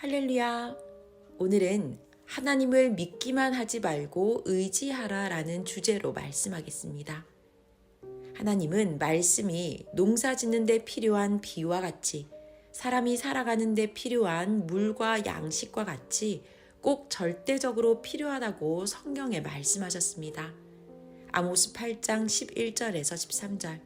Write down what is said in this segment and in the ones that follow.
할렐루야! 오늘은 하나님을 믿기만 하지 말고 의지하라 라는 주제로 말씀하겠습니다. 하나님은 말씀이 농사 짓는 데 필요한 비와 같이 사람이 살아가는 데 필요한 물과 양식과 같이 꼭 절대적으로 필요하다고 성경에 말씀하셨습니다. 아모스 8장 11절에서 13절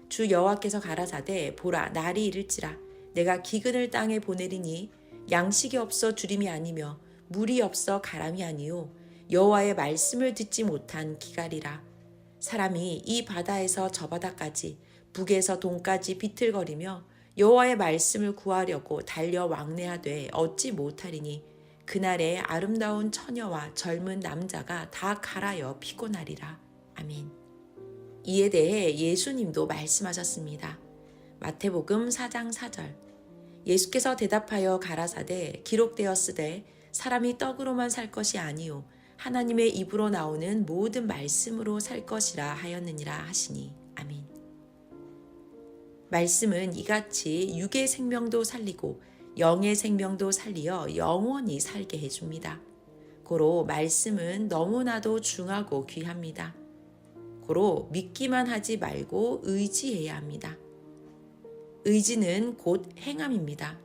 주 여호와께서 가라사대 보라 날이 이를지라 내가 기근을 땅에 보내리니 양식이 없어 주림이 아니며 물이 없어 가람이 아니요 여호와의 말씀을 듣지 못한 기갈이라. 사람이 이 바다에서 저 바다까지 북에서 동까지 비틀거리며 여호와의 말씀을 구하려고 달려 왕래하되 얻지 못하리니 그날에 아름다운 처녀와 젊은 남자가 다 갈아여 피곤하리라. 아멘. 이에 대해 예수님도 말씀하셨습니다. 마태복음 4장 4절 예수께서 대답하여 가라사대 기록되었으되 사람이 떡으로만 살 것이 아니요 하나님의 입으로 나오는 모든 말씀으로 살 것이라 하였느니라 하시니. 아멘. 말씀은 이같이 육의 생명도 살리고 영의 생명도 살리어 영원히 살게 해줍니다. 고로 말씀은 너무나도 중하고 귀합니다. 고로 믿기만 하지 말고 의지해야 합니다. 의지는 곧 행함입니다.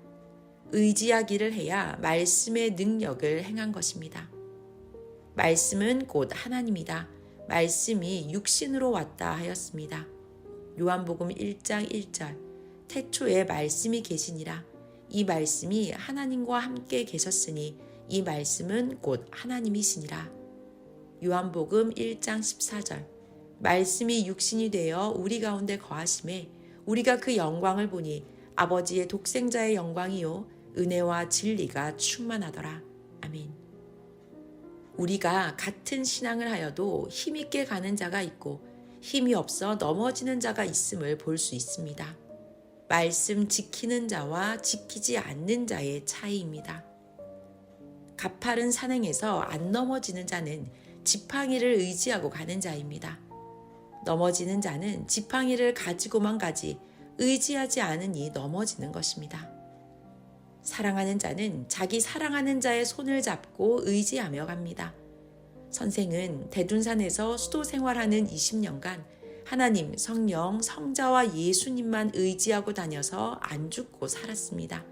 의지하기를 해야 말씀의 능력을 행한 것입니다. 말씀은 곧 하나님이다. 말씀이 육신으로 왔다 하였습니다. 요한복음 1장 1절 태초에 말씀이 계시니라. 이 말씀이 하나님과 함께 계셨으니 이 말씀은 곧 하나님이시니라. 요한복음 1장 14절 말씀이 육신이 되어 우리 가운데 거하심에 우리가 그 영광을 보니 아버지의 독생자의 영광이요 은혜와 진리가 충만하더라. 아멘. 우리가 같은 신앙을 하여도 힘있게 가는 자가 있고 힘이 없어 넘어지는 자가 있음을 볼 수 있습니다. 말씀 지키는 자와 지키지 않는 자의 차이입니다. 가파른 산행에서 안 넘어지는 자는 지팡이를 의지하고 가는 자입니다. 넘어지는 자는 지팡이를 가지고만 가지 의지하지 않으니 넘어지는 것입니다. 사랑하는 자는 자기 사랑하는 자의 손을 잡고 의지하며 갑니다. 선생은 대둔산에서 수도 생활하는 20년간 하나님, 성령, 성자와 예수님만 의지하고 다녀서 안 죽고 살았습니다.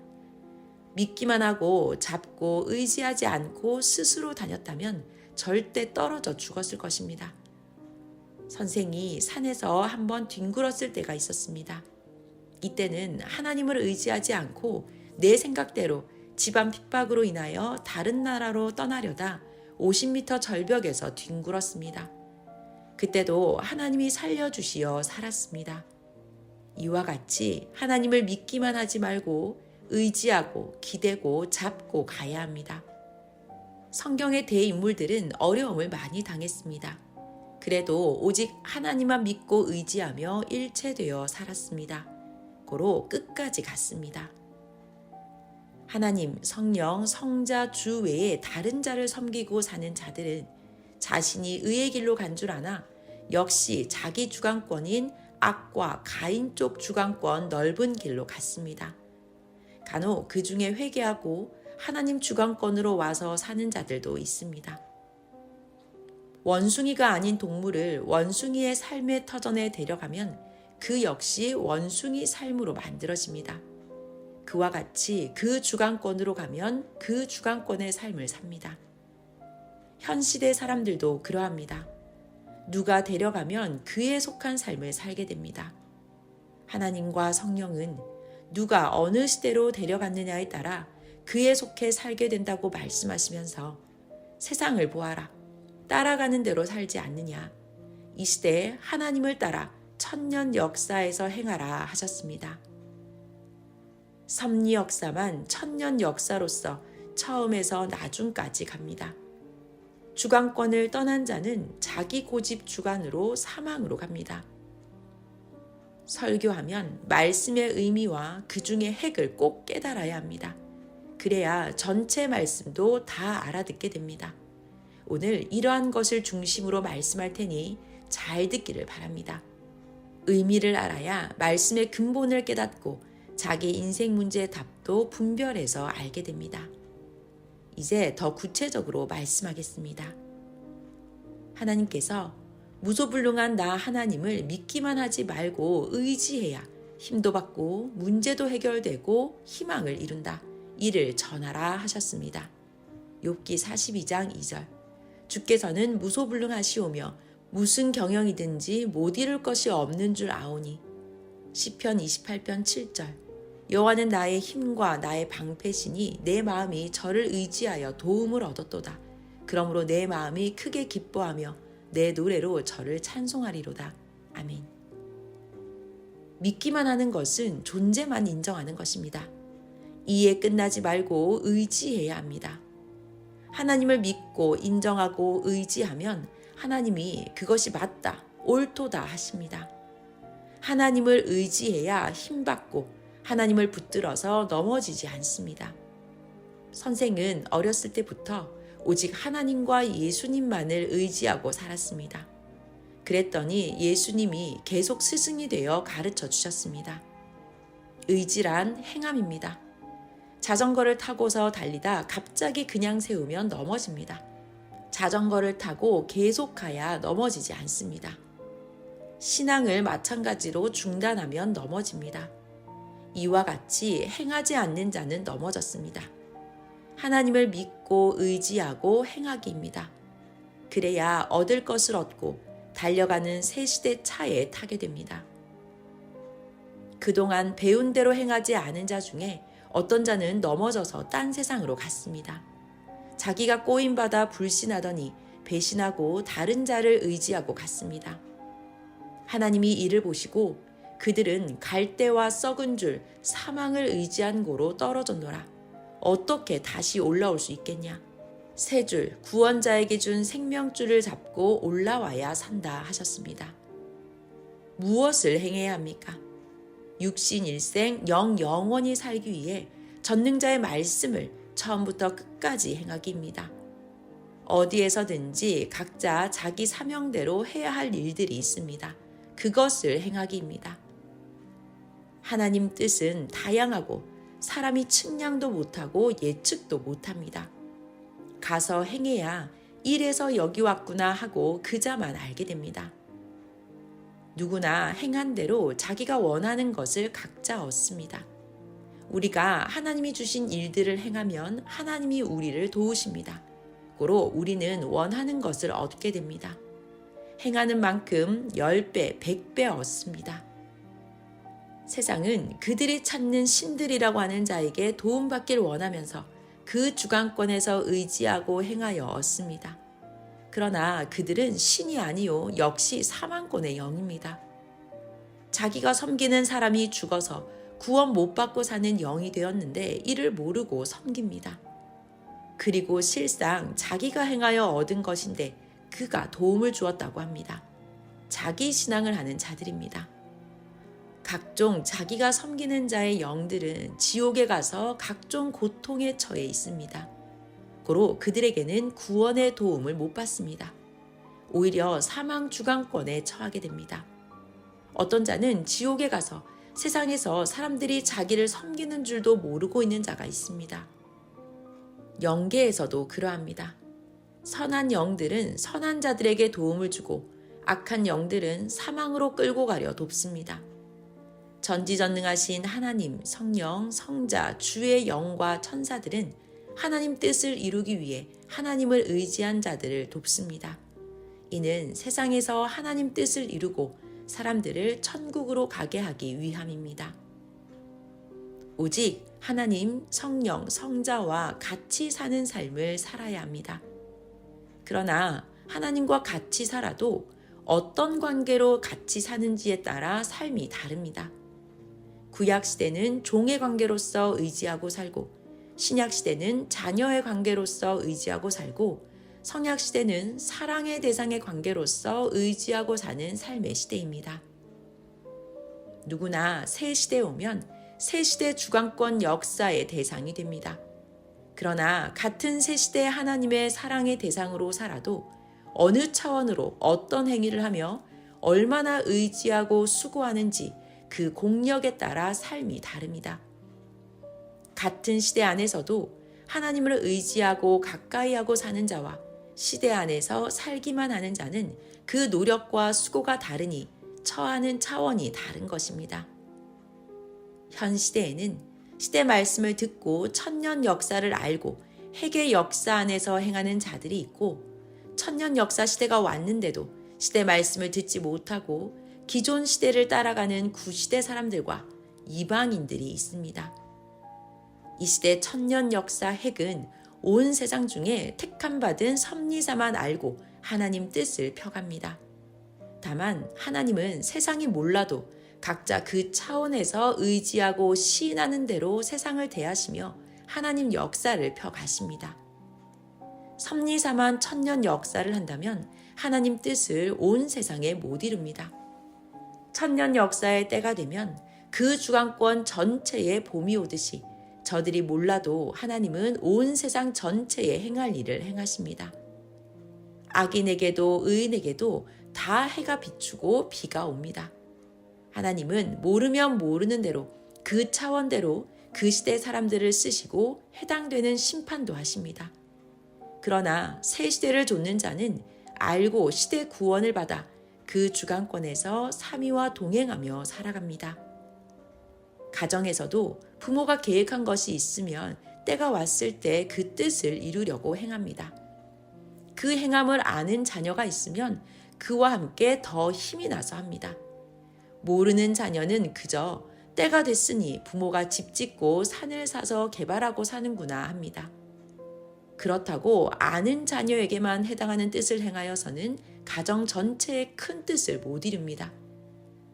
믿기만 하고 잡고 의지하지 않고 스스로 다녔다면 절대 떨어져 죽었을 것입니다. 선생이 산에서 한번 뒹굴었을 때가 있었습니다. 이때는 하나님을 의지하지 않고 내 생각대로 집안 핍박으로 인하여 다른 나라로 떠나려다 50m 절벽에서 뒹굴었습니다. 그때도 하나님이 살려주시어 살았습니다. 이와 같이 하나님을 믿기만 하지 말고 의지하고 기대고 잡고 가야 합니다. 성경의 대인물들은 어려움을 많이 당했습니다. 그래도 오직 하나님만 믿고 의지하며 일체되어 살았습니다. 고로 끝까지 갔습니다. 하나님, 성령, 성자, 주 외에 다른 자를 섬기고 사는 자들은 자신이 의의 길로 간 줄 아나 역시 자기 주관권인 악과 가인 쪽 주관권 넓은 길로 갔습니다. 간혹 그 중에 회개하고 하나님 주관권으로 와서 사는 자들도 있습니다. 원숭이가 아닌 동물을 원숭이의 삶의 터전에 데려가면 그 역시 원숭이 삶으로 만들어집니다. 그와 같이 그 주관권으로 가면 그 주관권의 삶을 삽니다. 현 시대 사람들도 그러합니다. 누가 데려가면 그에 속한 삶을 살게 됩니다. 하나님과 성령은 누가 어느 시대로 데려갔느냐에 따라 그에 속해 살게 된다고 말씀하시면서 세상을 보아라. 따라가는 대로 살지 않느냐. 이 시대에 하나님을 따라 천년 역사에서 행하라 하셨습니다. 섭리 역사만 천년 역사로서 처음에서 나중까지 갑니다. 주관권을 떠난 자는 자기 고집 주관으로 사망으로 갑니다. 설교하면 말씀의 의미와 그 중의 핵을 꼭 깨달아야 합니다. 그래야 전체 말씀도 다 알아듣게 됩니다. 오늘 이러한 것을 중심으로 말씀할 테니 잘 듣기를 바랍니다. 의미를 알아야 말씀의 근본을 깨닫고 자기 인생 문제의 답도 분별해서 알게 됩니다. 이제 더 구체적으로 말씀하겠습니다. 하나님께서 무소불능한 나 하나님을 믿기만 하지 말고 의지해야 힘도 받고 문제도 해결되고 희망을 이룬다. 이를 전하라 하셨습니다. 욥기 42장 2절. 주께서는 무소불능하시오며 무슨 경영이든지 못 이룰 것이 없는 줄 아오니. 시편 28편 7절. 여호와는 나의 힘과 나의 방패시니 내 마음이 저를 의지하여 도움을 얻었도다. 그러므로 내 마음이 크게 기뻐하며 내 노래로 저를 찬송하리로다. 아멘. 믿기만 하는 것은 존재만 인정하는 것입니다. 이에 끝나지 말고 의지해야 합니다. 하나님을 믿고 인정하고 의지하면 하나님이 그것이 맞다, 옳도다 하십니다. 하나님을 의지해야 힘받고 하나님을 붙들어서 넘어지지 않습니다. 선생은 어렸을 때부터 오직 하나님과 예수님만을 의지하고 살았습니다. 그랬더니 예수님이 계속 스승이 되어 가르쳐 주셨습니다. 의지란 행함입니다. 자전거를 타고서 달리다 갑자기 그냥 세우면 넘어집니다. 자전거를 타고 계속 가야 넘어지지 않습니다. 신앙을 마찬가지로 중단하면 넘어집니다. 이와 같이 행하지 않는 자는 넘어졌습니다. 하나님을 믿고 의지하고 행하기입니다. 그래야 얻을 것을 얻고 달려가는 새 시대 차에 타게 됩니다. 그동안 배운 대로 행하지 않은 자 중에 어떤 자는 넘어져서 딴 세상으로 갔습니다. 자기가 꼬임받아 불신하더니 배신하고 다른 자를 의지하고 갔습니다. 하나님이 이를 보시고 그들은 갈대와 썩은 줄 사망을 의지한 고로 떨어졌노라. 어떻게 다시 올라올 수 있겠냐? 새 줄 구원자에게 준 생명줄을 잡고 올라와야 산다 하셨습니다. 무엇을 행해야 합니까? 육신 일생 영원히 살기 위해 전능자의 말씀을 처음부터 끝까지 행하기입니다. 어디에서든지 각자 자기 사명대로 해야 할 일들이 있습니다. 그것을 행하기입니다. 하나님 뜻은 다양하고 사람이 측량도 못하고 예측도 못합니다. 가서 행해야 이래서 여기 왔구나 하고 그자만 알게 됩니다. 누구나 행한 대로 자기가 원하는 것을 각자 얻습니다. 우리가 하나님이 주신 일들을 행하면 하나님이 우리를 도우십니다. 고로 우리는 원하는 것을 얻게 됩니다. 행하는 만큼 10배, 100배 얻습니다. 세상은 그들이 찾는 신들이라고 하는 자에게 도움받길 원하면서 그 주관권에서 의지하고 행하여 얻습니다. 그러나 그들은 신이 아니요 역시 사망권의 영입니다. 자기가 섬기는 사람이 죽어서 구원 못 받고 사는 영이 되었는데 이를 모르고 섬깁니다. 그리고 실상 자기가 행하여 얻은 것인데 그가 도움을 주었다고 합니다. 자기 신앙을 하는 자들입니다. 각종 자기가 섬기는 자의 영들은 지옥에 가서 각종 고통에 처해 있습니다. 고로 그들에게는 구원의 도움을 못 받습니다. 오히려 사망 주관권에 처하게 됩니다. 어떤 자는 지옥에 가서 세상에서 사람들이 자기를 섬기는 줄도 모르고 있는 자가 있습니다. 영계에서도 그러합니다. 선한 영들은 선한 자들에게 도움을 주고 악한 영들은 사망으로 끌고 가려 돕습니다. 전지전능하신 하나님, 성령, 성자, 주의 영과 천사들은 하나님 뜻을 이루기 위해 하나님을 의지한 자들을 돕습니다. 이는 세상에서 하나님 뜻을 이루고 사람들을 천국으로 가게 하기 위함입니다. 오직 하나님, 성령, 성자와 같이 사는 삶을 살아야 합니다. 그러나 하나님과 같이 살아도 어떤 관계로 같이 사는지에 따라 삶이 다릅니다. 구약시대는 종의 관계로서 의지하고 살고 신약시대는 자녀의 관계로서 의지하고 살고 성약시대는 사랑의 대상의 관계로서 의지하고 사는 삶의 시대입니다. 누구나 새 시대에 오면 새 시대 주관권 역사의 대상이 됩니다. 그러나 같은 새 시대 하나님의 사랑의 대상으로 살아도 어느 차원으로 어떤 행위를 하며 얼마나 의지하고 수고하는지 그 공력에 따라 삶이 다릅니다. 같은 시대 안에서도 하나님을 의지하고 가까이하고 사는 자와 시대 안에서 살기만 하는 자는 그 노력과 수고가 다르니 처하는 차원이 다른 것입니다. 현 시대에는 시대 말씀을 듣고 천년 역사를 알고 핵의 역사 안에서 행하는 자들이 있고, 천년 역사 시대가 왔는데도 시대 말씀을 듣지 못하고 기존 시대를 따라가는 구시대 사람들과 이방인들이 있습니다. 이 시대 천년 역사 핵은 온 세상 중에 택함받은 섭리자만 알고 하나님 뜻을 펴갑니다. 다만 하나님은 세상이 몰라도 각자 그 차원에서 의지하고 시인하는 대로 세상을 대하시며 하나님 역사를 펴가십니다. 섭리사만 천년 역사를 한다면 하나님 뜻을 온 세상에 못 이룹니다. 천년 역사의 때가 되면 그 주관권 전체에 봄이 오듯이 저들이 몰라도 하나님은 온 세상 전체에 행할 일을 행하십니다. 악인에게도 의인에게도 다 해가 비추고 비가 옵니다. 하나님은 모르면 모르는 대로 그 차원대로 그 시대 사람들을 쓰시고 해당되는 심판도 하십니다. 그러나 새 시대를 좇는 자는 알고 시대 구원을 받아 그 주관권에서 삼위와 동행하며 살아갑니다. 가정에서도 부모가 계획한 것이 있으면 때가 왔을 때 그 뜻을 이루려고 행합니다. 그 행함을 아는 자녀가 있으면 그와 함께 더 힘이 나서 합니다. 모르는 자녀는 그저 때가 됐으니 부모가 집 짓고 산을 사서 개발하고 사는구나 합니다. 그렇다고 아는 자녀에게만 해당하는 뜻을 행하여서는 가정 전체의 큰 뜻을 못 이룹니다.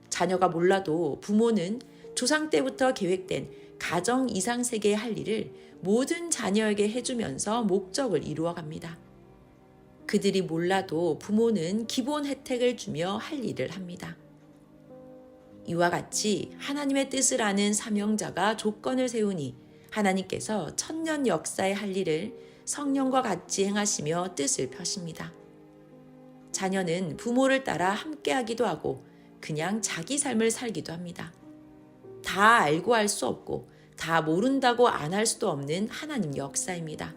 자녀가 몰라도 부모는 조상 때부터 계획된 가정 이상 세계의 할 일을 모든 자녀에게 해주면서 목적을 이루어갑니다. 그들이 몰라도 부모는 기본 혜택을 주며 할 일을 합니다. 이와 같이 하나님의 뜻을 아는 사명자가 조건을 세우니 하나님께서 천년 역사의 할 일을 성령과 같이 행하시며 뜻을 펴십니다. 자녀는 부모를 따라 함께하기도 하고 그냥 자기 삶을 살기도 합니다. 다 알고 할 수 없고 다 모른다고 안 할 수도 없는 하나님 역사입니다.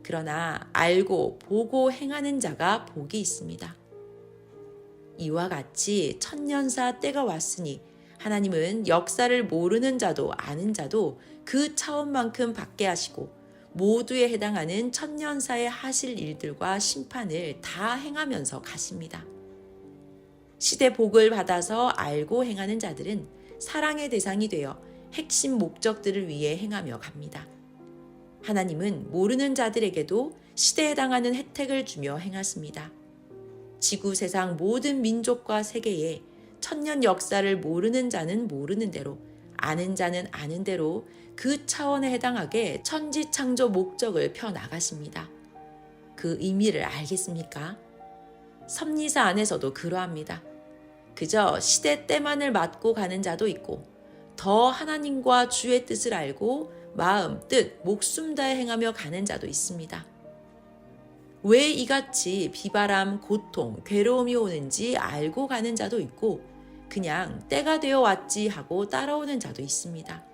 그러나 알고 보고 행하는 자가 복이 있습니다. 이와 같이 천년사 때가 왔으니 하나님은 역사를 모르는 자도 아는 자도 그 차원만큼 받게 하시고 모두에 해당하는 천년사에 하실 일들과 심판을 다 행하면서 가십니다. 시대 복을 받아서 알고 행하는 자들은 사랑의 대상이 되어 핵심 목적들을 위해 행하며 갑니다. 하나님은 모르는 자들에게도 시대에 해당하는 혜택을 주며 행하십니다. 지구 세상 모든 민족과 세계에 천년 역사를 모르는 자는 모르는 대로, 아는 자는 아는 대로 그 차원에 해당하게 천지창조 목적을 펴나가십니다. 그 의미를 알겠습니까? 섭리사 안에서도 그러합니다. 그저 시대 때만을 맞고 가는 자도 있고 더 하나님과 주의 뜻을 알고 마음, 뜻, 목숨 다해 행하며 가는 자도 있습니다. 왜 이같이 비바람, 고통, 괴로움이 오는지 알고 가는 자도 있고 그냥 때가 되어 왔지 하고 따라오는 자도 있습니다.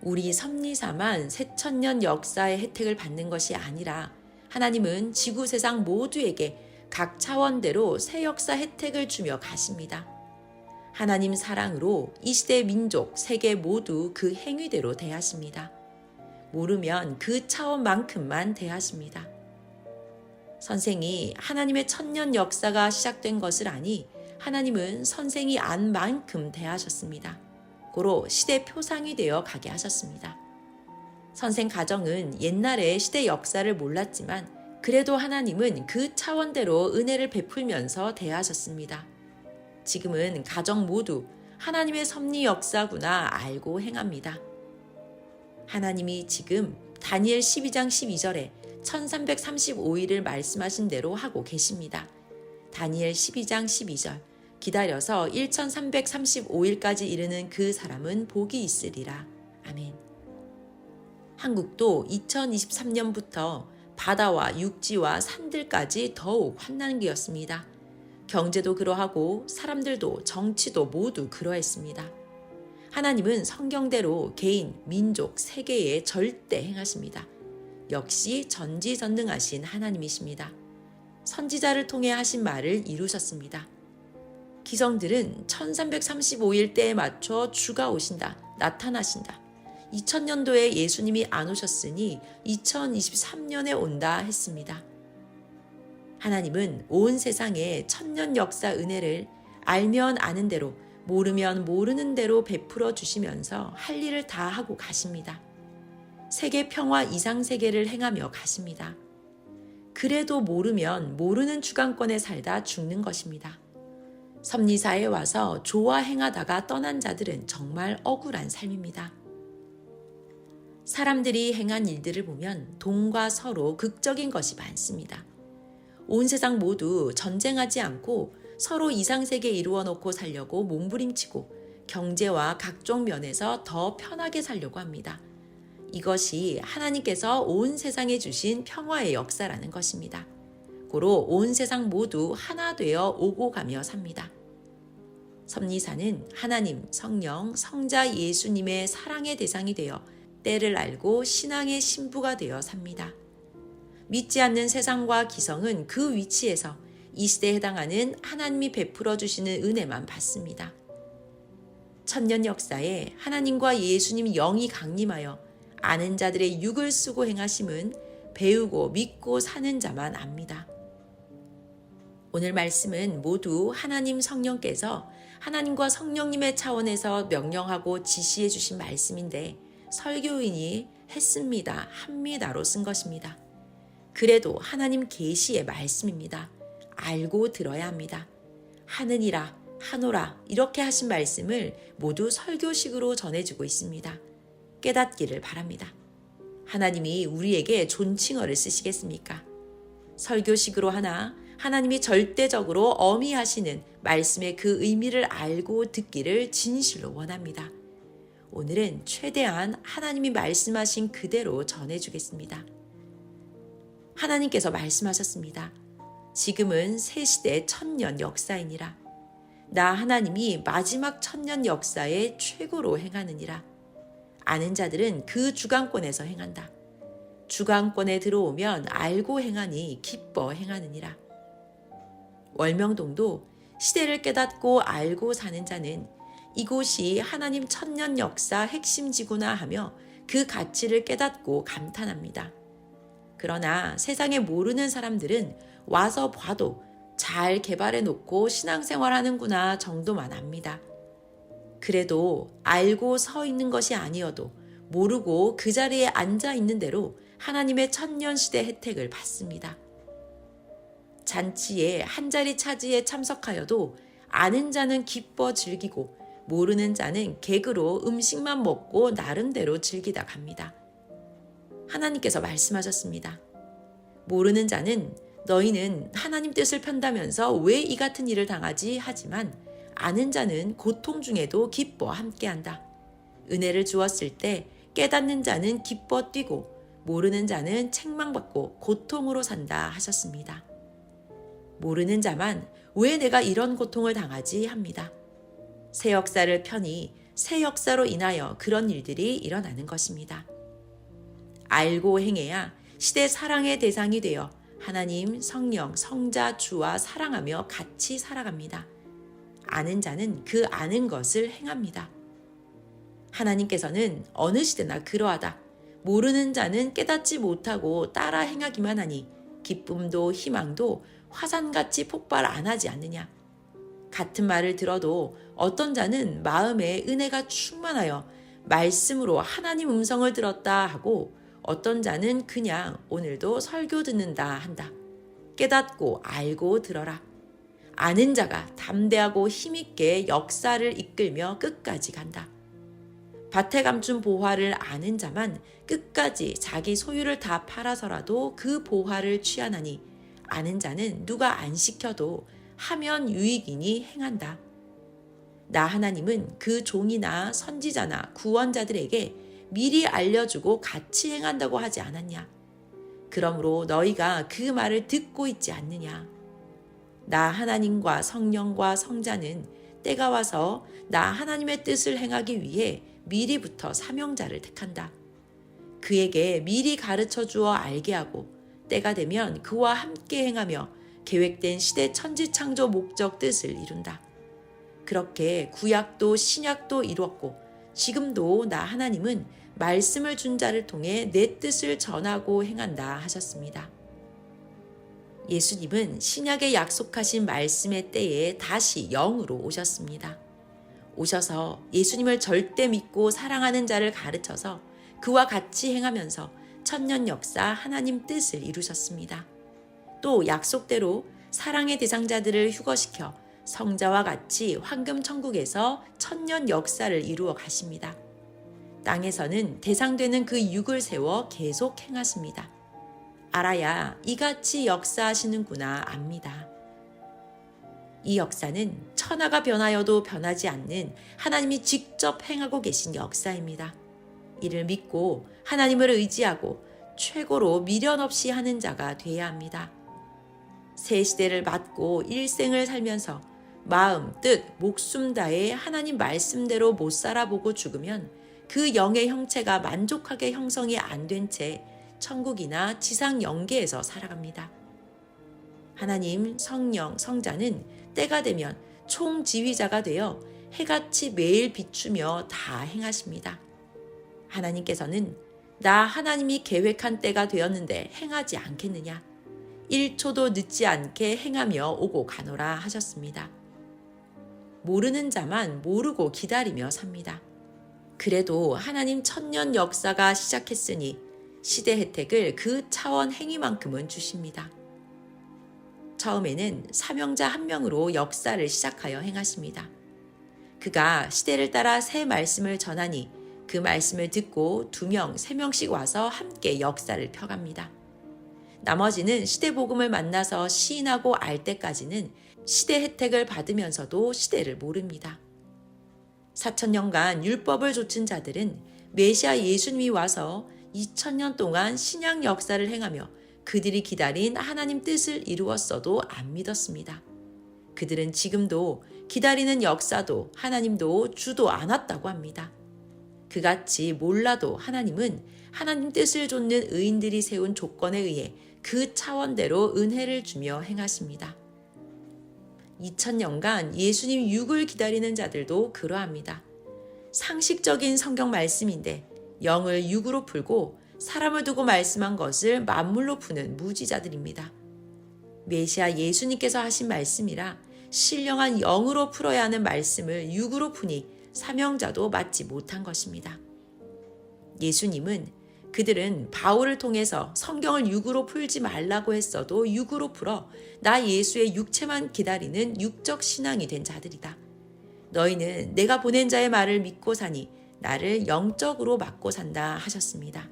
우리 섭리사만 새천년 역사의 혜택을 받는 것이 아니라 하나님은 지구 세상 모두에게 각 차원대로 새 역사 혜택을 주며 가십니다. 하나님 사랑으로 이 시대 민족, 세계 모두 그 행위대로 대하십니다. 모르면 그 차원만큼만 대하십니다. 선생이 하나님의 천년 역사가 시작된 것을 아니 하나님은 선생이 안 만큼 대하셨습니다. 고로 시대 표상이 되어 가게 하셨습니다. 선생 가정은 옛날에 시대 역사를 몰랐지만 그래도 하나님은 그 차원대로 은혜를 베풀면서 대하셨습니다. 지금은 가정 모두 하나님의 섭리 역사구나 알고 행합니다. 하나님이 지금 다니엘 12장 12절에 1335일을 말씀하신 대로 하고 계십니다. 다니엘 12장 12절 기다려서 1335일까지 이르는 그 사람은 복이 있으리라. 아멘. 한국도 2023년부터 바다와 육지와 산들까지 더욱 환난기였습니다. 경제도 그러하고 사람들도 정치도 모두 그러했습니다. 하나님은 성경대로 개인, 민족, 세계에 절대 행하십니다. 역시 전지전능하신 하나님이십니다. 선지자를 통해 하신 말을 이루셨습니다. 기성들은 1335일 때에 맞춰 주가 오신다, 나타나신다. 2000년도에 예수님이 안 오셨으니 2023년에 온다 했습니다. 하나님은 온 세상에 천년 역사 은혜를 알면 아는 대로, 모르면 모르는 대로 베풀어 주시면서 할 일을 다 하고 가십니다. 세계 평화 이상 세계를 행하며 가십니다. 그래도 모르면 모르는 주관권에 살다 죽는 것입니다. 섭리사에 와서 좋아 행하다가 떠난 자들은 정말 억울한 삶입니다. 사람들이 행한 일들을 보면 돈과 서로 극적인 것이 많습니다. 온 세상 모두 전쟁하지 않고 서로 이상세계 이루어 놓고 살려고 몸부림치고 경제와 각종 면에서 더 편하게 살려고 합니다. 이것이 하나님께서 온 세상에 주신 평화의 역사라는 것입니다. 고로 온 세상 모두 하나 되어 오고 가며 삽니다. 섭리사는 하나님, 성령, 성자 예수님의 사랑의 대상이 되어 때를 알고 신앙의 신부가 되어 삽니다. 믿지 않는 세상과 기성은 그 위치에서 이 시대에 해당하는 하나님이 베풀어 주시는 은혜만 받습니다. 천년 역사에 하나님과 예수님 영이 강림하여 아는 자들의 육을 쓰고 행하심은 배우고 믿고 사는 자만 압니다. 오늘 말씀은 모두 하나님 성령께서 하나님과 성령님의 차원에서 명령하고 지시해 주신 말씀인데 설교인이 했습니다, 합니다로 쓴 것입니다. 그래도 하나님 계시의 말씀입니다. 알고 들어야 합니다. 하느니라, 하노라 이렇게 하신 말씀을 모두 설교식으로 전해주고 있습니다. 깨닫기를 바랍니다. 하나님이 우리에게 존칭어를 쓰시겠습니까? 설교식으로 하나 하나님이 절대적으로 어미하시는 말씀의 그 의미를 알고 듣기를 진실로 원합니다. 오늘은 최대한 하나님이 말씀하신 그대로 전해주겠습니다. 하나님께서 말씀하셨습니다. 지금은 새 시대 천년 역사이니라. 나 하나님이 마지막 천년 역사에 최고로 행하느니라. 아는 자들은 그 주관권에서 행한다. 주관권에 들어오면 알고 행하니 기뻐 행하느니라. 월명동도 시대를 깨닫고 알고 사는 자는 이곳이 하나님 천년 역사 핵심지구나 하며 그 가치를 깨닫고 감탄합니다. 그러나 세상에 모르는 사람들은 와서 봐도 잘 개발해 놓고 신앙생활하는구나 정도만 압니다. 그래도 알고 서 있는 것이 아니어도 모르고 그 자리에 앉아 있는 대로 하나님의 천년시대 혜택을 받습니다. 잔치에 한자리 차지에 참석하여도 아는 자는 기뻐 즐기고 모르는 자는 객으로 음식만 먹고 나름대로 즐기다 갑니다. 하나님께서 말씀하셨습니다. 모르는 자는 너희는 하나님 뜻을 편다면서 왜 이 같은 일을 당하지 하지만 아는 자는 고통 중에도 기뻐 함께한다. 은혜를 주었을 때 깨닫는 자는 기뻐 뛰고 모르는 자는 책망받고 고통으로 산다 하셨습니다. 모르는 자만 왜 내가 이런 고통을 당하지 합니다. 새 역사를 펴니 새 역사로 인하여 그런 일들이 일어나는 것입니다. 알고 행해야 시대 사랑의 대상이 되어 하나님, 성령, 성자, 주와 사랑하며 같이 살아갑니다. 아는 자는 그 아는 것을 행합니다. 하나님께서는 어느 시대나 그러하다. 모르는 자는 깨닫지 못하고 따라 행하기만 하니 기쁨도 희망도 화산같이 폭발 안 하지 않느냐. 같은 말을 들어도 어떤 자는 마음에 은혜가 충만하여 말씀으로 하나님 음성을 들었다 하고 어떤 자는 그냥 오늘도 설교 듣는다 한다. 깨닫고 알고 들어라. 아는 자가 담대하고 힘있게 역사를 이끌며 끝까지 간다. 밭에 감춘 보화를 아는 자만 끝까지 자기 소유를 다 팔아서라도 그 보화를 취하나니 아는 자는 누가 안 시켜도 하면 유익이니 행한다. 나 하나님은 그 종이나 선지자나 구원자들에게 미리 알려주고 같이 행한다고 하지 않았냐. 그러므로 너희가 그 말을 듣고 있지 않느냐. 나 하나님과 성령과 성자는 때가 와서 나 하나님의 뜻을 행하기 위해 미리부터 사명자를 택한다. 그에게 미리 가르쳐 주어 알게 하고 때가 되면 그와 함께 행하며 계획된 시대 천지창조 목적 뜻을 이룬다. 그렇게 구약도 신약도 이루었고 지금도 나 하나님은 말씀을 준 자를 통해 내 뜻을 전하고 행한다 하셨습니다. 예수님은 신약에 약속하신 말씀의 때에 다시 영으로 오셨습니다. 오셔서 예수님을 절대 믿고 사랑하는 자를 가르쳐서 그와 같이 행하면서 천년 역사 하나님 뜻을 이루셨습니다. 또 약속대로 사랑의 대상자들을 휴거시켜 성자와 같이 황금 천국에서 천년 역사를 이루어 가십니다. 땅에서는 대상되는 그 육을 세워 계속 행하십니다. 알아야 이같이 역사하시는구나 압니다. 이 역사는 천하가 변하여도 변하지 않는 하나님이 직접 행하고 계신 역사입니다. 이를 믿고 하나님을 의지하고 최고로 미련 없이 하는 자가 되어야 합니다. 새 시대를 맞고 일생을 살면서 마음, 뜻, 목숨 다해 하나님 말씀대로 못 살아보고 죽으면 그 영의 형체가 만족하게 형성이 안 된 채 천국이나 지상 영계에서 살아갑니다. 하나님, 성령, 성자는 때가 되면 총지휘자가 되어 해같이 매일 비추며 다 행하십니다. 하나님께서는 나 하나님이 계획한 때가 되었는데 행하지 않겠느냐? 1초도 늦지 않게 행하며 오고 가노라 하셨습니다. 모르는 자만 모르고 기다리며 삽니다. 그래도 하나님 천년 역사가 시작했으니 시대 혜택을 그 차원 행위만큼은 주십니다. 처음에는 사명자 한 명으로 역사를 시작하여 행하십니다. 그가 시대를 따라 새 말씀을 전하니 그 말씀을 듣고 2명, 3명씩 와서 함께 역사를 펴갑니다. 나머지는 시대 복음을 만나서 시인하고 알 때까지는 시대 혜택을 받으면서도 시대를 모릅니다. 4,000년간 율법을 좇은 자들은 메시아 예수님이 와서 2,000년 동안 신약 역사를 행하며 그들이 기다린 하나님 뜻을 이루었어도 안 믿었습니다. 그들은 지금도 기다리는 역사도 하나님도 주도 않았다고 합니다. 그같이 몰라도 하나님은 하나님 뜻을 좇는 의인들이 세운 조건에 의해 그 차원대로 은혜를 주며 행하십니다. 2000년간 예수님 육을 기다리는 자들도 그러합니다. 상식적인 성경 말씀인데 영을 육으로 풀고 사람을 두고 말씀한 것을 만물로 푸는 무지자들입니다. 메시아 예수님께서 하신 말씀이라 신령한 영으로 풀어야 하는 말씀을 육으로 푸니 사명자도 맞지 못한 것입니다. 예수님은 그들은 바울을 통해서 성경을 육으로 풀지 말라고 했어도 육으로 풀어 나 예수의 육체만 기다리는 육적 신앙이 된 자들이다. 너희는 내가 보낸 자의 말을 믿고 사니 나를 영적으로 맡고 산다 하셨습니다.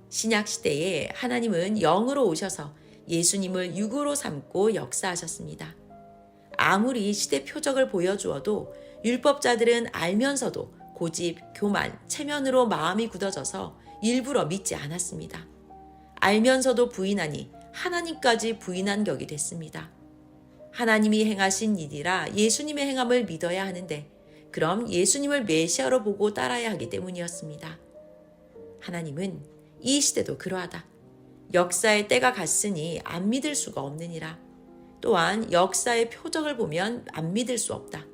신약 시대에 하나님은 영으로 오셔서 예수님을 육으로 삼고 역사하셨습니다. 아무리 시대 표적을 보여주어도 율법자들은 알면서도 고집, 교만, 체면으로 마음이 굳어져서 일부러 믿지 않았습니다. 알면서도 부인하니 하나님까지 부인한 격이 됐습니다. 하나님이 행하신 일이라 예수님의 행함을 믿어야 하는데 그럼 예수님을 메시아로 보고 따라야 하기 때문이었습니다. 하나님은 이 시대도 그러하다. 역사의 때가 갔으니 안 믿을 수가 없느니라. 또한 역사의 표적을 보면 안 믿을 수 없다.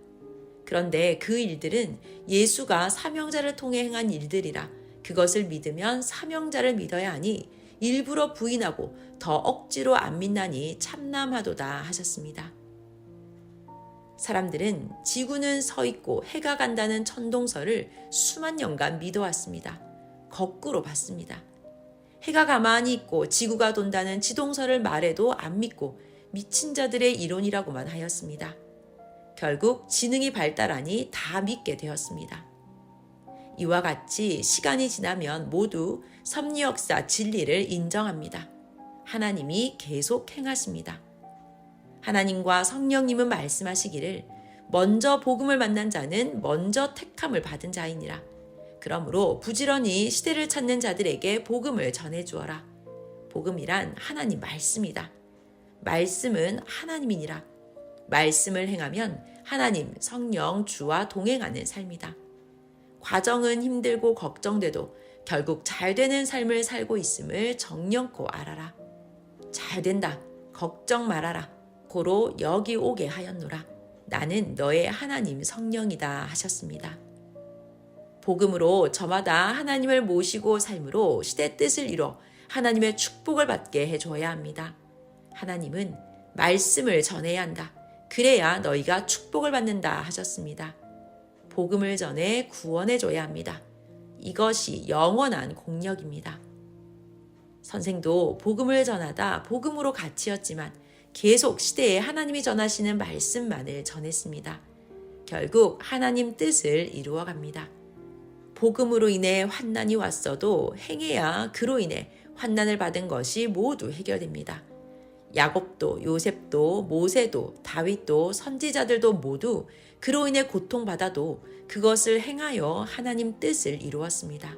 그런데 그 일들은 예수가 사명자를 통해 행한 일들이라 그것을 믿으면 사명자를 믿어야 하니 일부러 부인하고 더 억지로 안 믿나니 참남하도다 하셨습니다. 사람들은 지구는 서 있고 해가 간다는 천동설을 수만 년간 믿어왔습니다. 거꾸로 봤습니다. 해가 가만히 있고 지구가 돈다는 지동설을 말해도 안 믿고 미친 자들의 이론이라고만 하였습니다. 결국 지능이 발달하니 다 믿게 되었습니다. 이와 같이 시간이 지나면 모두 섭리역사 진리를 인정합니다. 하나님이 계속 행하십니다. 하나님과 성령님은 말씀하시기를 먼저 복음을 만난 자는 먼저 택함을 받은 자이니라. 그러므로 부지런히 시대를 찾는 자들에게 복음을 전해주어라. 복음이란 하나님 말씀이다. 말씀은 하나님이니라. 말씀을 행하면 하나님, 성령, 주와 동행하는 삶이다. 과정은 힘들고 걱정돼도 결국 잘 되는 삶을 살고 있음을 정령코 알아라. 잘 된다. 걱정 말아라. 고로 여기 오게 하였노라. 나는 너의 하나님 성령이다 하셨습니다. 복음으로 저마다 하나님을 모시고 삶으로 시대 뜻을 이뤄 하나님의 축복을 받게 해줘야 합니다. 하나님은 말씀을 전해야 한다. 그래야 너희가 축복을 받는다 하셨습니다. 복음을 전해 구원해줘야 합니다. 이것이 영원한 공력입니다. 선생도 복음을 전하다 복음으로 갇히었지만 계속 시대에 하나님이 전하시는 말씀만을 전했습니다. 결국 하나님 뜻을 이루어 갑니다. 복음으로 인해 환난이 왔어도 행해야 그로 인해 환난을 받은 것이 모두 해결됩니다. 야곱도 요셉도 모세도 다윗도 선지자들도 모두 그로 인해 고통받아도 그것을 행하여 하나님 뜻을 이루었습니다.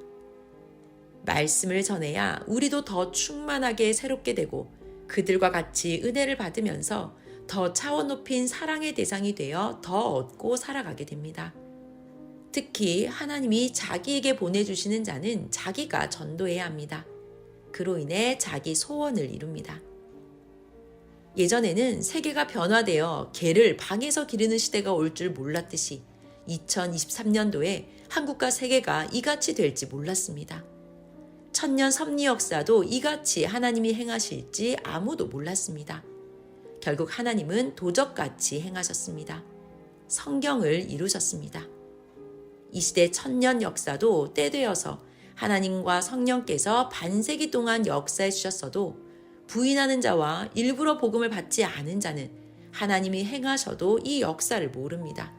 말씀을 전해야 우리도 더 충만하게 새롭게 되고 그들과 같이 은혜를 받으면서 더 차원 높인 사랑의 대상이 되어 더 얻고 살아가게 됩니다. 특히 하나님이 자기에게 보내주시는 자는 자기가 전도해야 합니다. 그로 인해 자기 소원을 이룹니다. 예전에는 세계가 변화되어 개를 방에서 기르는 시대가 올 줄 몰랐듯이 2023년도에 한국과 세계가 이같이 될지 몰랐습니다. 천년 섭리 역사도 이같이 하나님이 행하실지 아무도 몰랐습니다. 결국 하나님은 도적같이 행하셨습니다. 성경을 이루셨습니다. 이 시대 천년 역사도 때 되어서 하나님과 성령께서 반세기 동안 역사해 주셨어도 부인하는 자와 일부러 복음을 받지 않은 자는 하나님이 행하셔도 이 역사를 모릅니다.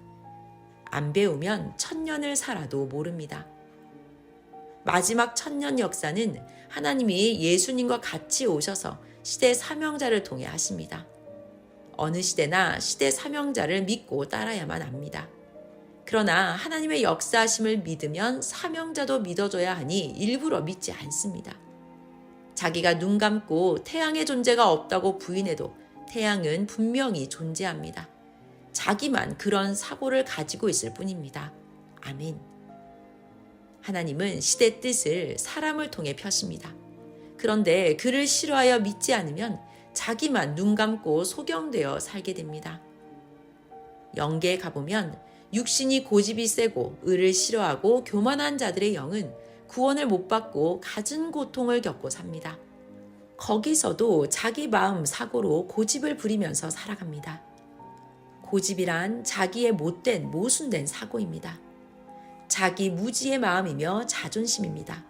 안 배우면 천년을 살아도 모릅니다. 마지막 천년 역사는 하나님이 예수님과 같이 오셔서 시대 사명자를 통해 하십니다. 어느 시대나 시대 사명자를 믿고 따라야만 합니다. 그러나 하나님의 역사하심을 믿으면 사명자도 믿어줘야 하니 일부러 믿지 않습니다. 자기가 눈 감고 태양의 존재가 없다고 부인해도 태양은 분명히 존재합니다. 자기만 그런 사고를 가지고 있을 뿐입니다. 아멘. 하나님은 시대 뜻을 사람을 통해 펴십니다. 그런데 그를 싫어하여 믿지 않으면 자기만 눈 감고 소경되어 살게 됩니다. 영계에 가보면 육신이 고집이 세고 의를 싫어하고 교만한 자들의 영은 구원을 못 받고 갖은 고통을 겪고 삽니다. 거기서도 자기 마음 사고로 고집을 부리면서 살아갑니다. 고집이란 자기의 못된 모순된 사고입니다. 자기 무지의 마음이며 자존심입니다.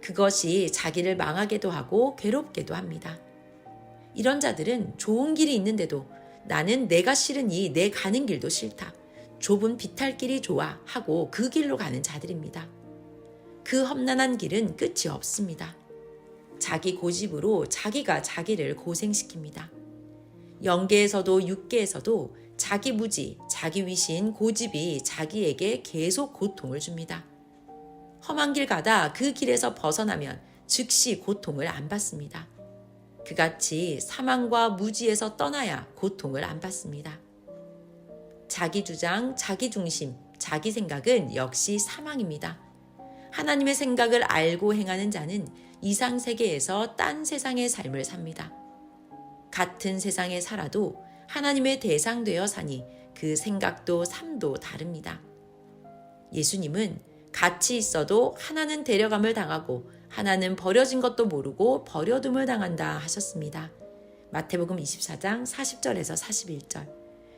그것이 자기를 망하게도 하고 괴롭게도 합니다. 이런 자들은 좋은 길이 있는데도 나는 내가 싫으니 내 가는 길도 싫다. 좁은 비탈길이 좋아 하고 그 길로 가는 자들입니다. 그 험난한 길은 끝이 없습니다. 자기 고집으로 자기가 자기를 고생시킵니다. 영계에서도 육계에서도 자기 무지, 자기 위신, 고집이 자기에게 계속 고통을 줍니다. 험한 길 가다 그 길에서 벗어나면 즉시 고통을 안 받습니다. 그같이 사망과 무지에서 떠나야 고통을 안 받습니다. 자기 주장, 자기 중심, 자기 생각은 역시 사망입니다. 하나님의 생각을 알고 행하는 자는 이상 세계에서 딴 세상의 삶을 삽니다. 같은 세상에 살아도 하나님의 대상 되어 사니 그 생각도 삶도 다릅니다. 예수님은 같이 있어도 하나는 데려감을 당하고 하나는 버려진 것도 모르고 버려둠을 당한다 하셨습니다. 마태복음 24장 40절에서 41절.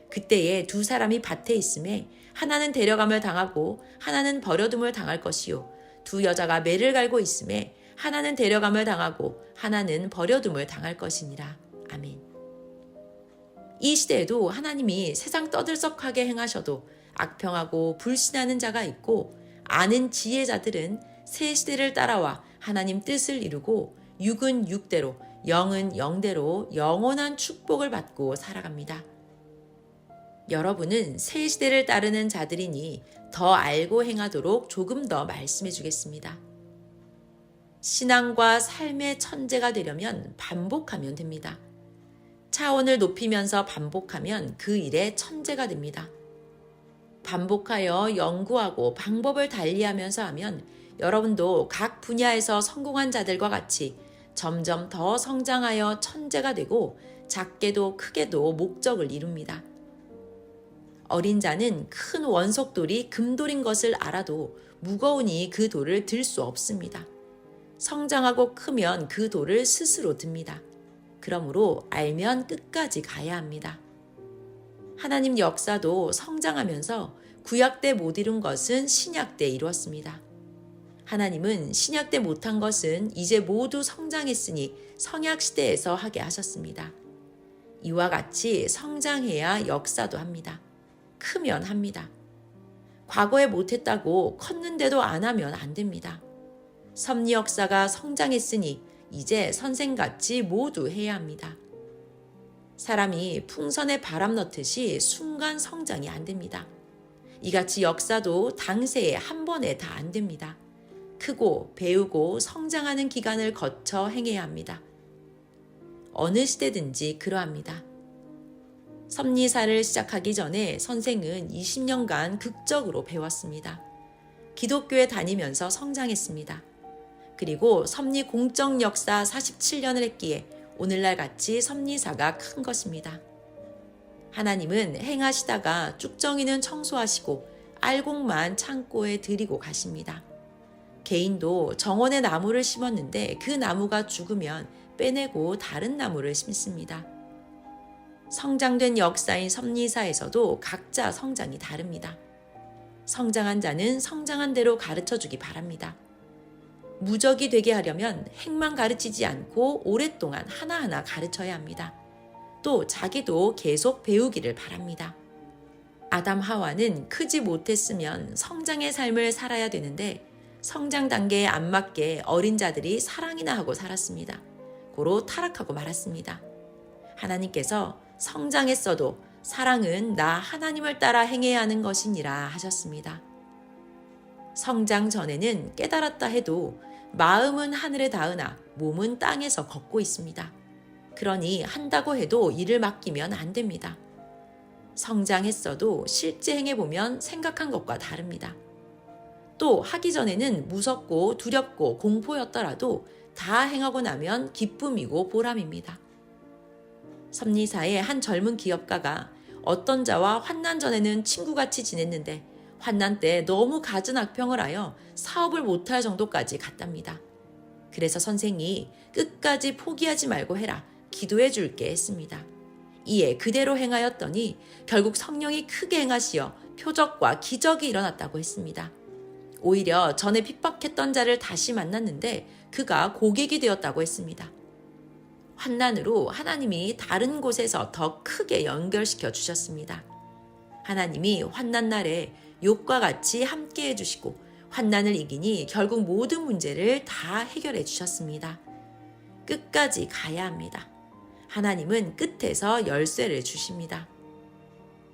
그때에 두 사람이 밭에 있음에 하나는 데려감을 당하고 하나는 버려둠을 당할 것이요. 두 여자가 매를 갈고 있음에 하나는 데려감을 당하고 하나는 버려둠을 당할 것이니라. 아멘. 이 시대에도 하나님이 세상 떠들썩하게 행하셔도 악평하고 불신하는 자가 있고 아는 지혜자들은 새 시대를 따라와 하나님 뜻을 이루고 육은 육대로 영은 영대로 영원한 축복을 받고 살아갑니다. 여러분은 새 시대를 따르는 자들이니 더 알고 행하도록 조금 더 말씀해 주겠습니다. 신앙과 삶의 천재가 되려면 반복하면 됩니다. 차원을 높이면서 반복하면 그 일의 천재가 됩니다. 반복하여 연구하고 방법을 달리하면서 하면 여러분도 각 분야에서 성공한 자들과 같이 점점 더 성장하여 천재가 되고 작게도 크게도 목적을 이룹니다. 어린 자는 큰 원석돌이 금돌인 것을 알아도 무거우니 그 돌을 들 수 없습니다. 성장하고 크면 그 돌을 스스로 듭니다. 그러므로 알면 끝까지 가야 합니다. 하나님 역사도 성장하면서 구약 때 못 이룬 것은 신약 때 이루었습니다. 하나님은 신약 때 못한 것은 이제 모두 성장했으니 성약 시대에서 하게 하셨습니다. 이와 같이 성장해야 역사도 합니다. 크면 합니다. 과거에 못했다고 컸는데도 안 하면 안 됩니다. 섭리 역사가 성장했으니 이제 선생같이 모두 해야 합니다. 사람이 풍선에 바람 넣듯이 순간 성장이 안 됩니다. 이같이 역사도 당세에 한 번에 다 안 됩니다. 크고 배우고 성장하는 기간을 거쳐 행해야 합니다. 어느 시대든지 그러합니다. 섭리사를 시작하기 전에 선생은 20년간 극적으로 배웠습니다. 기독교에 다니면서 성장했습니다. 그리고 섭리 공적 역사 47년을 했기에 오늘날 같이 섭리사가 큰 것입니다. 하나님은 행하시다가 쭉정이는 청소하시고 알곡만 창고에 들이고 가십니다. 개인도 정원에 나무를 심었는데 그 나무가 죽으면 빼내고 다른 나무를 심습니다. 성장된 역사인 섭리사에서도 각자 성장이 다릅니다. 성장한 자는 성장한 대로 가르쳐주기 바랍니다. 무적이 되게 하려면 행만 가르치지 않고 오랫동안 하나하나 가르쳐야 합니다. 또 자기도 계속 배우기를 바랍니다. 아담 하와는 크지 못했으면 성장의 삶을 살아야 되는데 성장 단계에 안 맞게 어린 자들이 사랑이나 하고 살았습니다. 고로 타락하고 말았습니다. 하나님께서 성장했어도 사랑은 나 하나님을 따라 행해야 하는 것이니라 하셨습니다. 성장 전에는 깨달았다 해도 마음은 하늘에 닿으나 몸은 땅에서 걷고 있습니다. 그러니 한다고 해도 일을 맡기면 안 됩니다. 성장했어도 실제 행해보면 생각한 것과 다릅니다. 또 하기 전에는 무섭고 두렵고 공포였더라도 다 행하고 나면 기쁨이고 보람입니다. 섭리사의 한 젊은 기업가가 어떤 자와 환난 전에는 친구같이 지냈는데 환난 때 너무 갖은 악평을 하여 사업을 못할 정도까지 갔답니다. 그래서 선생이 끝까지 포기하지 말고 해라, 기도해 줄게 했습니다. 이에 그대로 행하였더니 결국 성령이 크게 행하시어 표적과 기적이 일어났다고 했습니다. 오히려 전에 핍박했던 자를 다시 만났는데 그가 고객이 되었다고 했습니다. 환난으로 하나님이 다른 곳에서 더 크게 연결시켜 주셨습니다. 하나님이 환난 날에 욥과 같이 함께 해주시고 환난을 이기니 결국 모든 문제를 다 해결해 주셨습니다. 끝까지 가야 합니다. 하나님은 끝에서 열쇠를 주십니다.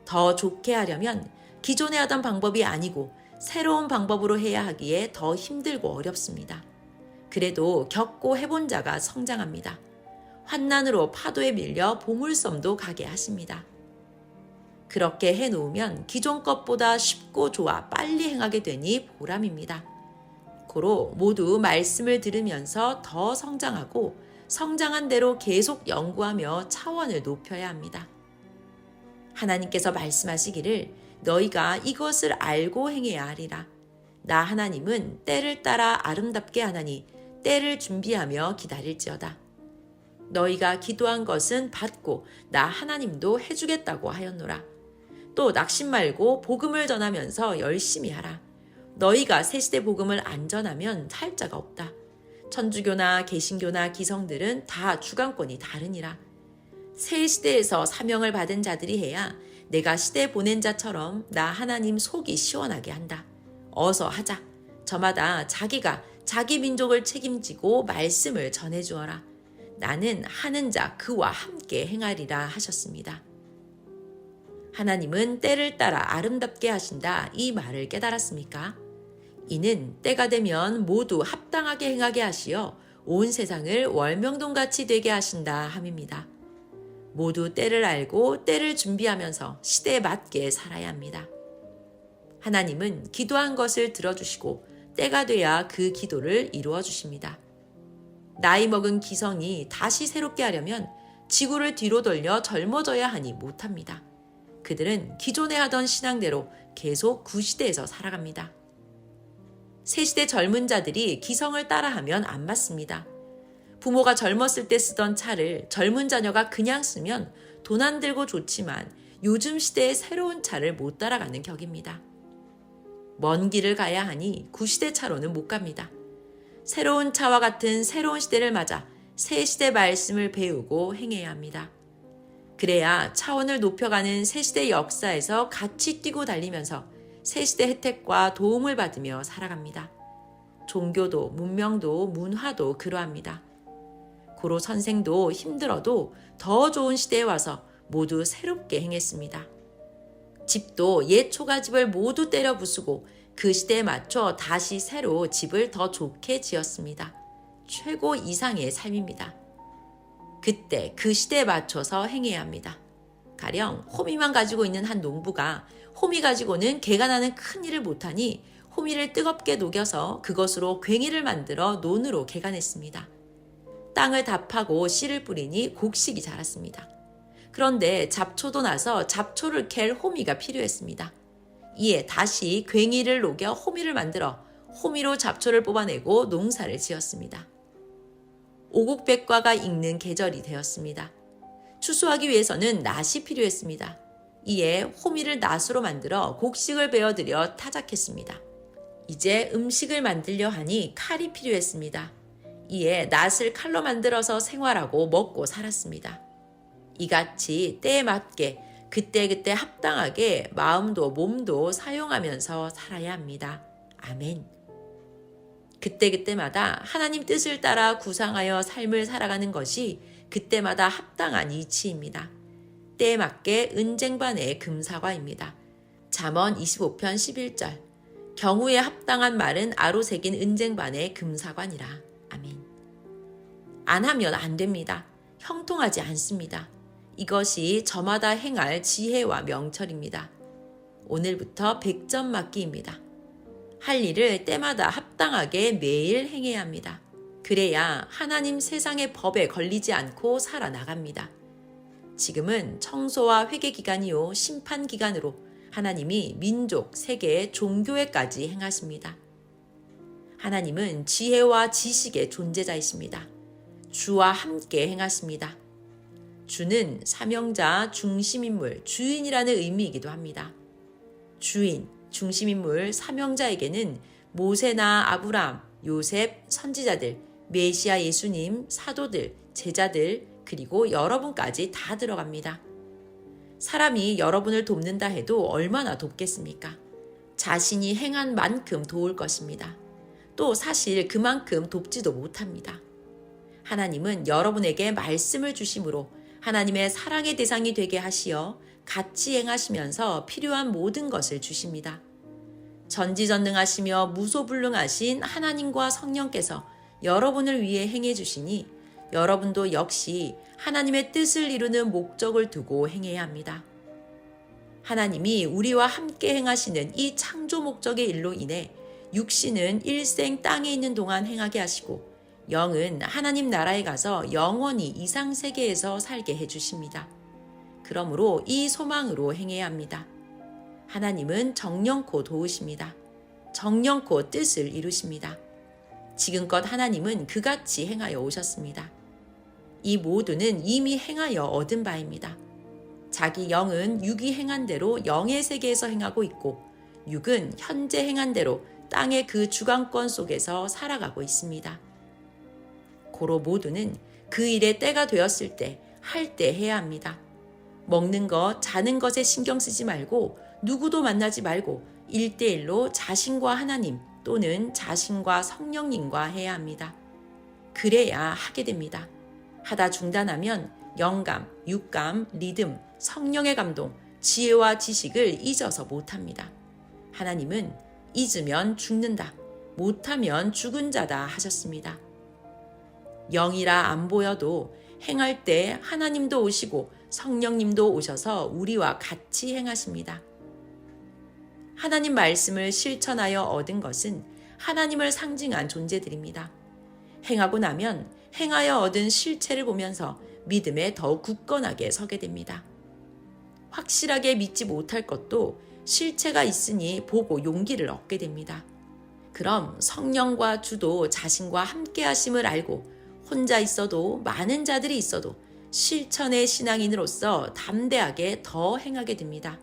더 좋게 하려면 기존에 하던 방법이 아니고 새로운 방법으로 해야 하기에 더 힘들고 어렵습니다. 그래도 겪고 해본 자가 성장합니다. 환난으로 파도에 밀려 보물섬도 가게 하십니다. 그렇게 해놓으면 기존 것보다 쉽고 좋아 빨리 행하게 되니 보람입니다. 고로 모두 말씀을 들으면서 더 성장하고 성장한 대로 계속 연구하며 차원을 높여야 합니다. 하나님께서 말씀하시기를 너희가 이것을 알고 행해야 하리라. 나 하나님은 때를 따라 아름답게 하나니 때를 준비하며 기다릴지어다. 너희가 기도한 것은 받고 나 하나님도 해주겠다고 하였노라. 또 낙심 말고 복음을 전하면서 열심히 하라. 너희가 새시대 복음을 안 전하면 할 자가 없다. 천주교나 개신교나 기성들은 다 주관권이 다르니라. 새 시대에서 사명을 받은 자들이 해야 내가 시대 보낸 자처럼 나 하나님 속이 시원하게 한다. 어서 하자. 저마다 자기가 자기 민족을 책임지고 말씀을 전해주어라. 나는 하는 자 그와 함께 행하리라 하셨습니다. 하나님은 때를 따라 아름답게 하신다 이 말을 깨달았습니까? 이는 때가 되면 모두 합당하게 행하게 하시어 온 세상을 월명동같이 되게 하신다 함입니다. 모두 때를 알고 때를 준비하면서 시대에 맞게 살아야 합니다. 하나님은 기도한 것을 들어주시고 때가 돼야 그 기도를 이루어 주십니다. 나이 먹은 기성이 다시 새롭게 하려면 지구를 뒤로 돌려 젊어져야 하니 못합니다. 그들은 기존에 하던 신앙대로 계속 구시대에서 살아갑니다. 새시대 젊은 자들이 기성을 따라하면 안 맞습니다. 부모가 젊었을 때 쓰던 차를 젊은 자녀가 그냥 쓰면 돈 안 들고 좋지만 요즘 시대의 새로운 차를 못 따라가는 격입니다. 먼 길을 가야 하니 구시대 차로는 못 갑니다. 새로운 차와 같은 새로운 시대를 맞아 새 시대 말씀을 배우고 행해야 합니다. 그래야 차원을 높여가는 새 시대 역사에서 같이 뛰고 달리면서 새 시대 혜택과 도움을 받으며 살아갑니다. 종교도 문명도 문화도 그러합니다. 고로 선생도 힘들어도 더 좋은 시대에 와서 모두 새롭게 행했습니다. 집도 옛 초가집을 모두 때려 부수고 그 시대에 맞춰 다시 새로 집을 더 좋게 지었습니다. 최고 이상의 삶입니다. 그때 그 시대에 맞춰서 행해야 합니다. 가령 호미만 가지고 있는 한 농부가 호미 가지고는 개가 나는 큰 일을 못하니 호미를 뜨겁게 녹여서 그것으로 괭이를 만들어 논으로 개간했습니다. 땅을 답하고 씨를 뿌리니 곡식이 자랐습니다. 그런데 잡초도 나서 잡초를 캘 호미가 필요했습니다. 이에 다시 괭이를 녹여 호미를 만들어 호미로 잡초를 뽑아내고 농사를 지었습니다. 오곡백과가 익는 계절이 되었습니다. 추수하기 위해서는 낫이 필요했습니다. 이에 호미를 낫으로 만들어 곡식을 베어들여 타작했습니다. 이제 음식을 만들려 하니 칼이 필요했습니다. 이에 낫을 칼로 만들어서 생활하고 먹고 살았습니다. 이같이 때에 맞게 그때그때 합당하게 마음도 몸도 사용하면서 살아야 합니다. 아멘. 그때그때마다 하나님 뜻을 따라 구상하여 삶을 살아가는 것이 그때마다 합당한 이치입니다. 때에 맞게 은쟁반의 금사과입니다. 잠언 25편 11절. 경우에 합당한 말은 아로 새긴 은쟁반의 금사과니라. 아멘. 안 하면 안 됩니다. 형통하지 않습니다. 이것이 저마다 행할 지혜와 명철입니다. 오늘부터 100점 맞기입니다. 할 일을 때마다 합당하게 매일 행해야 합니다. 그래야 하나님 세상의 법에 걸리지 않고 살아나갑니다. 지금은 청소와 회개 기간이요 심판 기간으로 하나님이 민족, 세계, 종교에까지 행하십니다. 하나님은 지혜와 지식의 존재자이십니다. 주와 함께 행하십니다. 주는 사명자, 중심인물, 주인이라는 의미이기도 합니다. 주인, 중심인물, 사명자에게는 모세나 아브라함, 요셉, 선지자들, 메시아 예수님, 사도들, 제자들, 그리고 여러분까지 다 들어갑니다. 사람이 여러분을 돕는다 해도 얼마나 돕겠습니까? 자신이 행한 만큼 도울 것입니다. 또 사실 그만큼 돕지도 못합니다. 하나님은 여러분에게 말씀을 주심으로 하나님의 사랑의 대상이 되게 하시어 같이 행하시면서 필요한 모든 것을 주십니다. 전지전능하시며 무소불능하신 하나님과 성령께서 여러분을 위해 행해 주시니 여러분도 역시 하나님의 뜻을 이루는 목적을 두고 행해야 합니다. 하나님이 우리와 함께 행하시는 이 창조 목적의 일로 인해 육신은 일생 땅에 있는 동안 행하게 하시고 영은 하나님 나라에 가서 영원히 이상 세계에서 살게 해주십니다. 그러므로 이 소망으로 행해야 합니다. 하나님은 정령코 도우십니다. 정령코 뜻을 이루십니다. 지금껏 하나님은 그같이 행하여 오셨습니다. 이 모두는 이미 행하여 얻은 바입니다. 자기 영은 육이 행한 대로 영의 세계에서 행하고 있고 육은 현재 행한 대로 땅의 그 주관권 속에서 살아가고 있습니다. 고로 모두는 그 일의 때가 되었을 때, 할 때 해야 합니다. 먹는 것, 자는 것에 신경 쓰지 말고 누구도 만나지 말고 1대1로 자신과 하나님 또는 자신과 성령님과 해야 합니다. 그래야 하게 됩니다. 하다 중단하면 영감, 육감, 리듬, 성령의 감동, 지혜와 지식을 잊어서 못합니다. 하나님은 잊으면 죽는다, 못하면 죽은 자다 하셨습니다. 영이라 안 보여도 행할 때 하나님도 오시고 성령님도 오셔서 우리와 같이 행하십니다. 하나님 말씀을 실천하여 얻은 것은 하나님을 상징한 존재들입니다. 행하고 나면 행하여 얻은 실체를 보면서 믿음에 더욱 굳건하게 서게 됩니다. 확실하게 믿지 못할 것도 실체가 있으니 보고 용기를 얻게 됩니다. 그럼 성령과 주도 자신과 함께 하심을 알고 혼자 있어도 많은 자들이 있어도 실천의 신앙인으로서 담대하게 더 행하게 됩니다.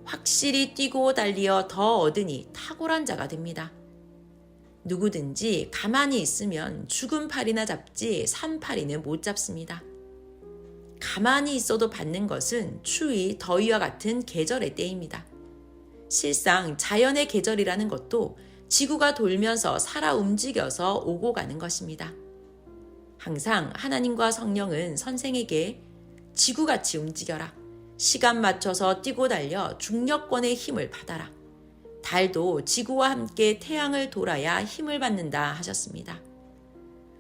확실히 뛰고 달리어 더 얻으니 탁월한 자가 됩니다. 누구든지 가만히 있으면 죽은 팔이나 잡지 산 팔이는 못 잡습니다. 가만히 있어도 받는 것은 추위, 더위와 같은 계절의 때입니다. 실상 자연의 계절이라는 것도 지구가 돌면서 살아 움직여서 오고 가는 것입니다. 항상 하나님과 성령은 선생에게 지구같이 움직여라. 시간 맞춰서 뛰고 달려 중력권의 힘을 받아라. 달도 지구와 함께 태양을 돌아야 힘을 받는다 하셨습니다.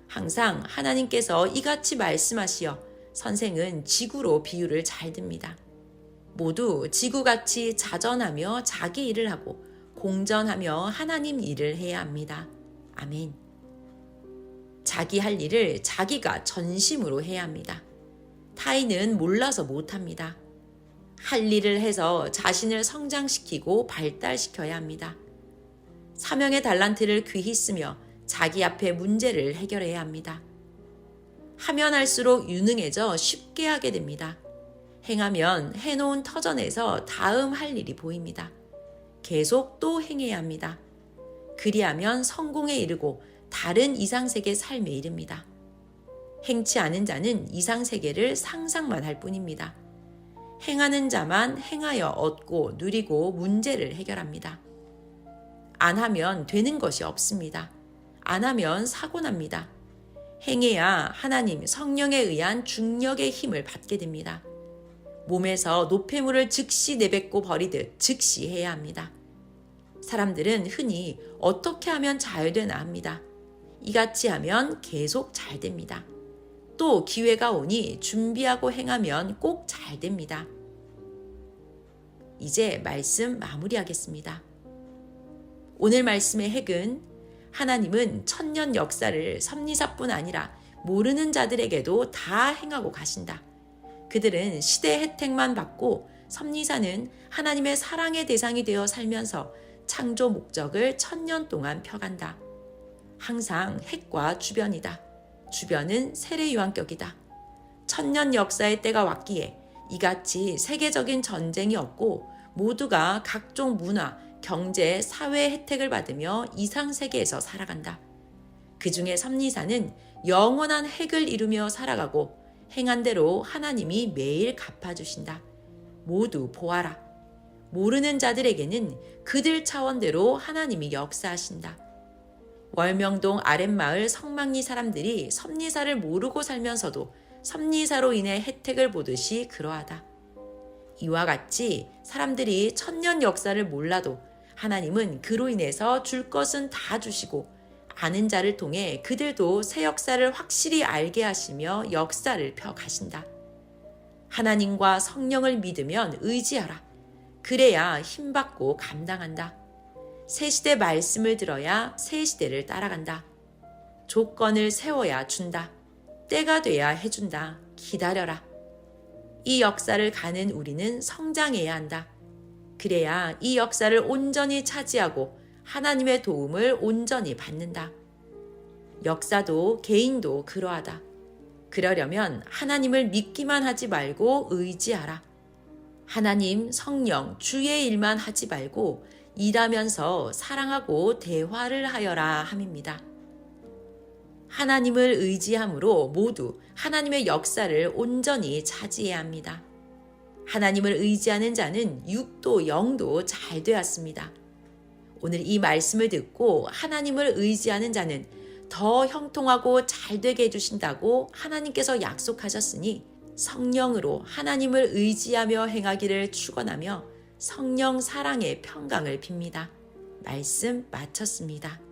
항상 하나님께서 이같이 말씀하시어 선생은 지구로 비유를 잘 듭니다. 모두 지구같이 자전하며 자기 일을 하고 공전하며 하나님 일을 해야 합니다. 아멘. 자기 할 일을 자기가 전심으로 해야 합니다. 타인은 몰라서 못합니다. 할 일을 해서 자신을 성장시키고 발달시켜야 합니다. 사명의 달란트를 귀히 쓰며 자기 앞에 문제를 해결해야 합니다. 하면 할수록 유능해져 쉽게 하게 됩니다. 행하면 해놓은 터전에서 다음 할 일이 보입니다. 계속 또 행해야 합니다. 그리하면 성공에 이르고 다른 이상세계 삶에 이릅니다. 행치 않은 자는 이상세계를 상상만 할 뿐입니다. 행하는 자만 행하여 얻고 누리고 문제를 해결합니다. 안 하면 되는 것이 없습니다. 안 하면 사고 납니다. 행해야 하나님 성령에 의한 중력의 힘을 받게 됩니다. 몸에서 노폐물을 즉시 내뱉고 버리듯 즉시 해야 합니다. 사람들은 흔히 어떻게 하면 잘 되나 합니다. 이같이 하면 계속 잘 됩니다. 또 기회가 오니 준비하고 행하면 꼭 잘 됩니다. 이제 말씀 마무리하겠습니다. 오늘 말씀의 핵은 하나님은 천년 역사를 섭리사뿐 아니라 모르는 자들에게도 다 행하고 가신다. 그들은 시대 혜택만 받고 섭리사는 하나님의 사랑의 대상이 되어 살면서 창조 목적을 천년 동안 펴간다. 항상 핵과 주변이다. 주변은 세례요한격이다. 천년 역사의 때가 왔기에 이같이 세계적인 전쟁이 없고 모두가 각종 문화, 경제, 사회 혜택을 받으며 이상세계에서 살아간다. 그 중에 섭리사는 영원한 핵을 이루며 살아가고 행한 대로 하나님이 매일 갚아주신다. 모두 보아라. 모르는 자들에게는 그들 차원대로 하나님이 역사하신다. 월명동 아랫마을 성막리 사람들이 섭리사를 모르고 살면서도 섭리사로 인해 혜택을 보듯이 그러하다. 이와 같이 사람들이 천년 역사를 몰라도 하나님은 그로 인해서 줄 것은 다 주시고 아는 자를 통해 그들도 새 역사를 확실히 알게 하시며 역사를 펴가신다. 하나님과 성령을 믿으면 의지하라. 그래야 힘받고 감당한다. 새 시대 말씀을 들어야 새 시대를 따라간다. 조건을 세워야 준다. 때가 돼야 해준다. 기다려라. 이 역사를 가는 우리는 성장해야 한다. 그래야 이 역사를 온전히 차지하고 하나님의 도움을 온전히 받는다. 역사도 개인도 그러하다. 그러려면 하나님을 믿기만 하지 말고 의지하라. 하나님, 성령, 주의 일만 하지 말고 일하면서 사랑하고 대화를 하여라 함입니다. 하나님을 의지함으로 모두 하나님의 역사를 온전히 차지해야 합니다. 하나님을 의지하는 자는 육도 영도 잘 되었습니다. 오늘 이 말씀을 듣고 하나님을 의지하는 자는 더 형통하고 잘 되게 해주신다고 하나님께서 약속하셨으니 성령으로 하나님을 의지하며 행하기를 축원하며 성령 사랑의 평강을 빕니다. 말씀 마쳤습니다.